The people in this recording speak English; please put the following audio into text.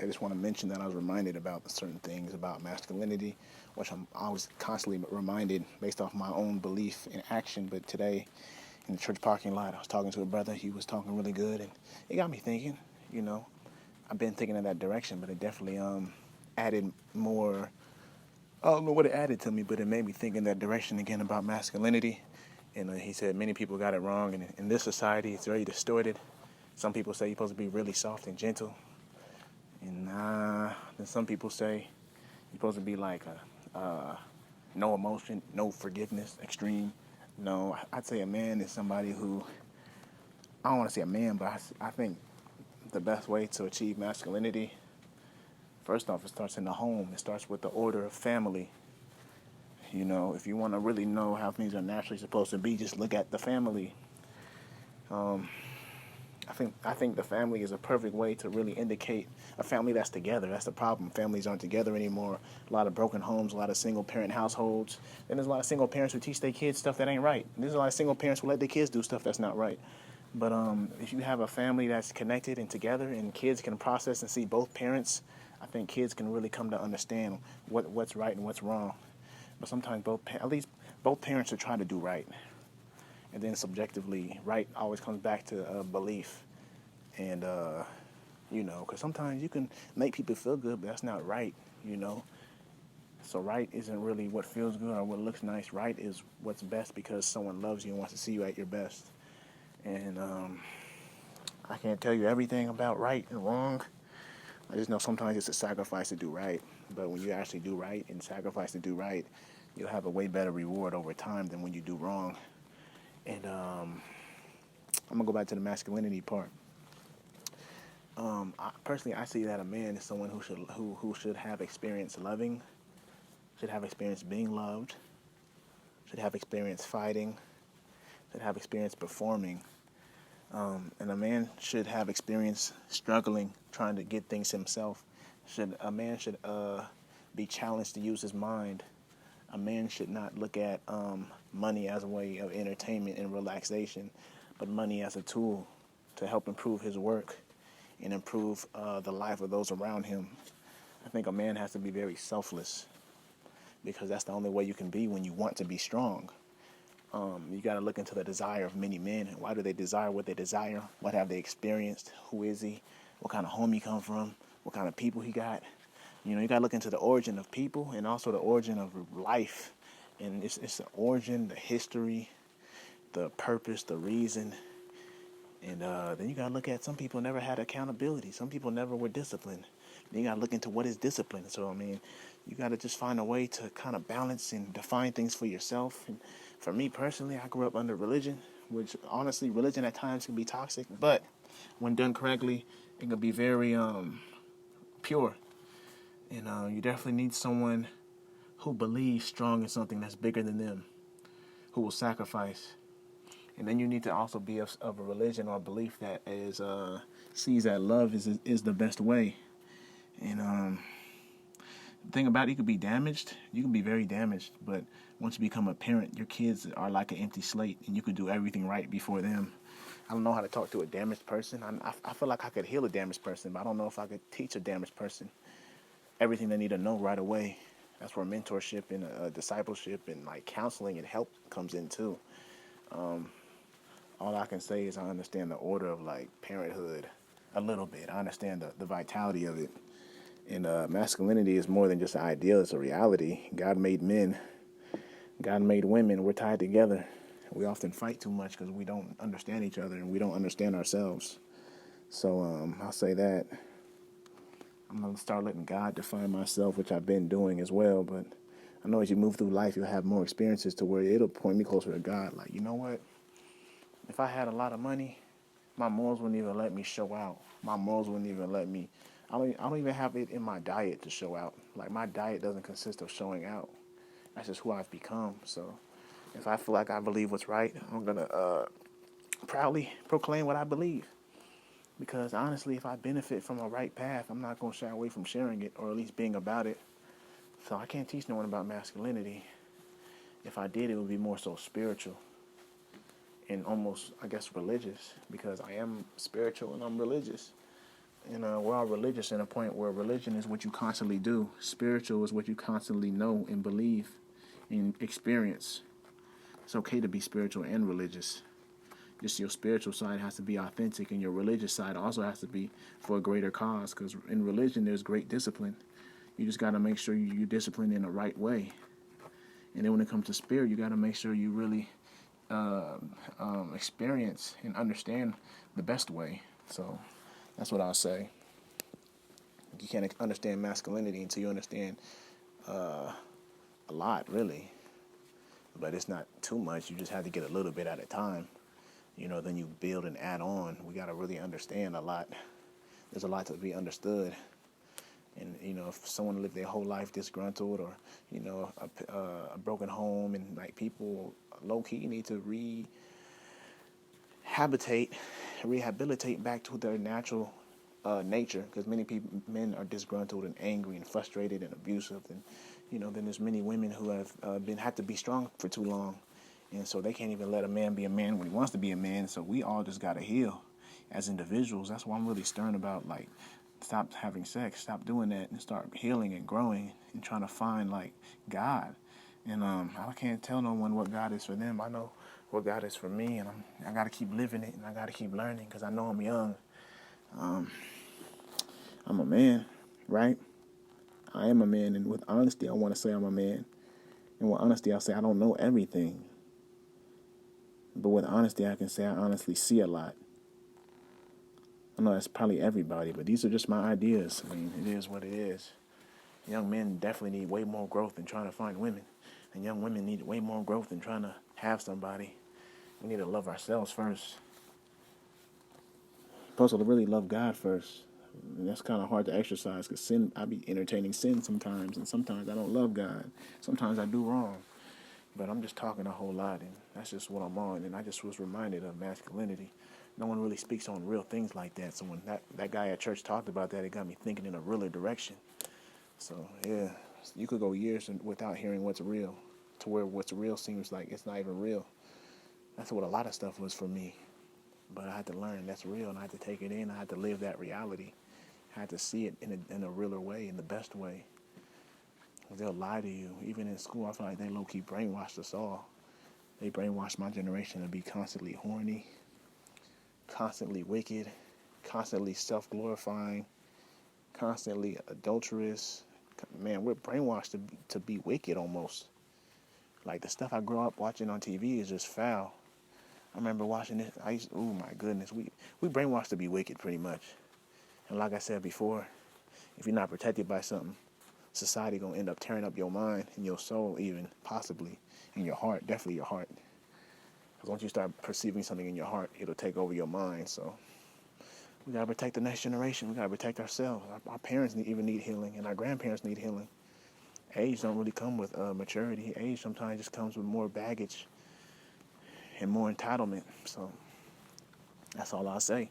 I just want to mention that I was reminded about certain things about masculinity, which I'm always constantly reminded based off my own belief in action. But today, in the church parking lot, I was talking to a brother. He was talking really good, and it got me thinking. You know, I've been thinking in that direction, but it definitely added more. I don't know what it added to me, but it made me think in that direction again about masculinity. And he said many people got it wrong, and in this society, it's very distorted. Some people say you're supposed to be really soft and gentle, and then some people say you're supposed to be like no emotion, no forgiveness, extreme. No, I'd say a man is somebody who, I don't want to say a man, but I think the best way to achieve masculinity, first off, it starts in the home. It starts with the order of family. You know, if you want to really know how things are naturally supposed to be, just look at the family. Um, I think the family is a perfect way to really indicate a family that's together. That's the problem. Families aren't together anymore. A lot of broken homes, a lot of single parent households. Then there's a lot of single parents who teach their kids stuff that ain't right. There's a lot of single parents who let their kids do stuff that's not right. But if you have a family that's connected and together, and kids can process and see both parents, I think kids can really come to understand what's right and what's wrong. But sometimes at least both parents should try to do right, and then subjectively, right always comes back to belief, and because sometimes you can make people feel good, but that's not right, you know. So right isn't really what feels good or what looks nice. Right is what's best because someone loves you and wants to see you at your best. And I can't tell you everything about right and wrong. I just know sometimes it's a sacrifice to do right. But when you actually do right and sacrifice to do right, you'll have a way better reward over time than when you do wrong. And I'm gonna go back to the masculinity part. Personally, I see that a man is someone who should have experience loving, should have experience being loved, should have experience fighting, should have experience performing, and a man should have experience struggling, trying to get things himself. A man should be challenged to use his mind. A man should not look at money as a way of entertainment and relaxation, but money as a tool to help improve his work and improve the life of those around him. I think a man has to be very selfless because that's the only way you can be when you want to be strong. You got to look into the desire of many men. Why do they desire what they desire? What have they experienced? Who is he? What kind of home he come from? What kind of people he got? You know, you got to look into the origin of people and also the origin of life. And it's the origin, the history, the purpose, the reason. And then you got to look at some people never had accountability. Some people never were disciplined. Then you got to look into what is discipline. So, I mean, you got to just find a way to kind of balance and define things for yourself. And for me personally, I grew up under religion, which honestly, religion at times can be toxic. But when done correctly, it can be very pure. And you definitely need someone who believes strong in something that's bigger than them, who will sacrifice. And then you need to also be of a religion or a belief that is sees that love is the best way. And the thing about it, you could be damaged. You can be very damaged, but once you become a parent, your kids are like an empty slate, and you can do everything right before them. I don't know how to talk to a damaged person. I feel like I could heal a damaged person, but I don't know if I could teach a damaged person everything they need to know right away. That's where mentorship and discipleship and like counseling and help comes in too. Um, all I can say is I understand the order of like parenthood a little bit. I understand the vitality of it. And masculinity is more than just an ideal, it's a reality. God made men, God made women. We're tied together. We often fight too much because we don't understand each other and we don't understand ourselves. So I'll say that. I'm going to start letting God define myself, which I've been doing as well. But I know as you move through life, you'll have more experiences to where it'll point me closer to God. Like, you know what? If I had a lot of money, my morals wouldn't even let me show out. My morals wouldn't even let me. I don't even have it in my diet to show out. Like my diet doesn't consist of showing out. That's just who I've become. So if I feel like I believe what's right, I'm gonna proudly proclaim what I believe. Because honestly, if I benefit from a right path, I'm not gonna shy away from sharing it or at least being about it. So I can't teach no one about masculinity. If I did, it would be more so spiritual and almost, I guess, religious because I am spiritual and I'm religious. And we're all religious in a point where religion is what you constantly do. Spiritual is what you constantly know and believe and experience. It's okay to be spiritual and religious. Just your spiritual side has to be authentic, and your religious side also has to be for a greater cause. Because in religion, there's great discipline. You just got to make sure you discipline in the right way. And then when it comes to spirit, you got to make sure you really experience and understand the best way. So that's what I'll say. You can't understand masculinity until you understand a lot, really. But it's not too much. You just have to get a little bit at a time. Then you build and add on. We got to really understand a lot. There's a lot to be understood. And, if someone lived their whole life disgruntled or, a broken home, and like people low-key need to rehabilitate back to their natural nature, because many men are disgruntled and angry and frustrated and abusive. And, then there's many women who have had to be strong for too long. And so they can't even let a man be a man when he wants to be a man. So we all just got to heal as individuals. That's why I'm really stern about, like, stop having sex, stop doing that, and start healing and growing and trying to find, like, God. And I can't tell no one what God is for them. I know what God is for me, and I got to keep living it, and I got to keep learning, because I know I'm young. I'm a man, right? I am a man, and with honesty, I want to say I'm a man. And with honesty, I'll say I don't know everything. But with honesty, I can say I honestly see a lot. I know that's probably everybody, but these are just my ideas. I mean, it is what it is. Young men definitely need way more growth than trying to find women. And young women need way more growth than trying to have somebody. We need to love ourselves first. Supposed to really love God first. And that's kind of hard to exercise, because I be entertaining sin sometimes, and sometimes I don't love God. Sometimes I do wrong. But I'm just talking a whole lot, and that's just what I'm on. And I just was reminded of masculinity. No one really speaks on real things like that. So when that guy at church talked about that, it got me thinking in a realer direction. So, yeah, you could go years without hearing what's real, to where what's real seems like it's not even real. That's what a lot of stuff was for me. But I had to learn that's real, and I had to take it in. I had to live that reality. I had to see it in a realer way, in the best way. They'll lie to you. Even in school, I feel like they low-key brainwashed us all. They brainwashed my generation to be constantly horny, constantly wicked, constantly self-glorifying, constantly adulterous. Man, we're brainwashed to be wicked almost. Like, the stuff I grew up watching on TV is just foul. I remember watching it. Oh my goodness, we brainwashed to be wicked pretty much. And like I said before, if you're not protected by something, society gonna end up tearing up your mind and your soul, even possibly, and your heart, definitely your heart. Because once you start perceiving something in your heart, it'll take over your mind. So we gotta protect the next generation. We gotta protect ourselves. Our parents even need healing, and our grandparents need healing. Age don't really come with maturity. Age sometimes just comes with more baggage and more entitlement. So that's all I'll say.